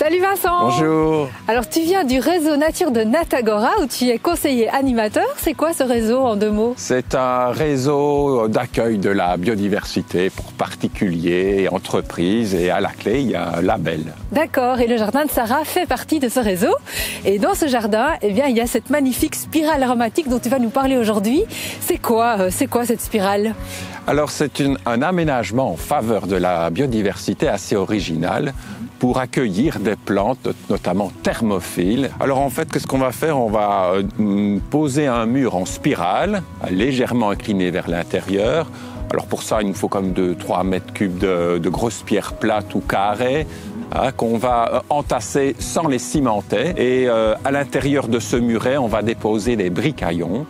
Salut Vincent. Bonjour. Alors tu viens du réseau Nature de Natagora où tu es conseiller animateur. C'est quoi ce réseau en 2 mots? C'est un réseau d'accueil de la biodiversité pour particuliers, entreprises et à la clé il y a un label. D'accord, et le jardin de Sarah fait partie de ce réseau. Et dans ce jardin, eh bien, il y a cette magnifique spirale aromatique dont tu vas nous parler aujourd'hui. C'est quoi cette spirale? Alors c'est un aménagement en faveur de la biodiversité assez original pour accueillir des plantes, notamment thermophiles. Alors en fait, qu'est-ce qu'on va faire? On va poser un mur en spirale, légèrement incliné vers l'intérieur. Alors pour ça, il nous faut comme 2-3 mètres cubes de grosses pierres plates ou carrées, qu'on va entasser sans les cimenter. Et à l'intérieur de ce muret, on va déposer des bricaillons,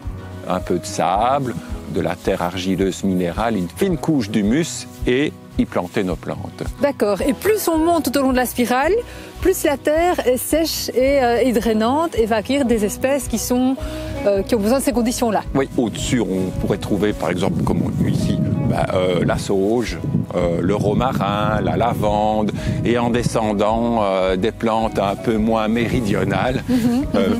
un peu de sable, de la terre argileuse minérale, une fine couche d'humus et y planter nos plantes. D'accord. Et plus on monte tout au long de la spirale, plus la terre est sèche et drainante et va accueillir des espèces qui ont besoin de ces conditions-là. Oui, au-dessus, on pourrait trouver, par exemple, comme ici, la sauge, le romarin, la lavande, et en descendant, des plantes un peu moins méridionales,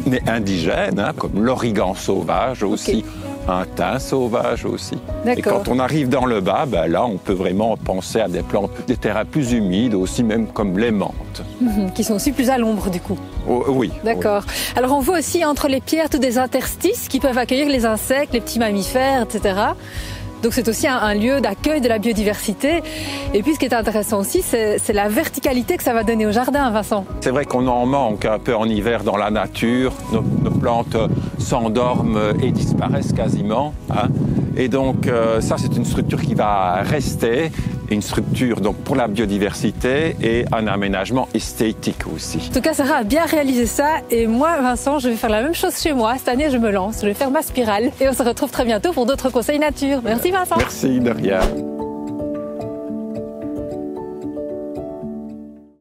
mais indigènes, comme l'origan sauvage aussi. Okay. Un thym sauvage aussi. Et quand on arrive dans le bas, là, on peut vraiment penser à des plantes, des terrains plus humides, aussi même comme les menthes. Qui sont aussi plus à l'ombre, du coup. Oh, oui. D'accord. Oui. Alors, on voit aussi entre les pierres tous des interstices qui peuvent accueillir les insectes, les petits mammifères, etc. Donc c'est aussi un lieu d'accueil de la biodiversité. Et puis ce qui est intéressant aussi, c'est la verticalité que ça va donner au jardin, Vincent. C'est vrai qu'on en manque un peu en hiver dans la nature. Nos plantes s'endorment et disparaissent quasiment. Et donc ça, c'est une structure qui va rester. Une structure donc pour la biodiversité et un aménagement esthétique aussi. En tout cas, Sarah a bien réalisé ça. Et moi, Vincent, je vais faire la même chose chez moi. Cette année, je me lance. Je vais faire ma spirale. Et on se retrouve très bientôt pour d'autres conseils nature. Merci Vincent. Merci, de rien.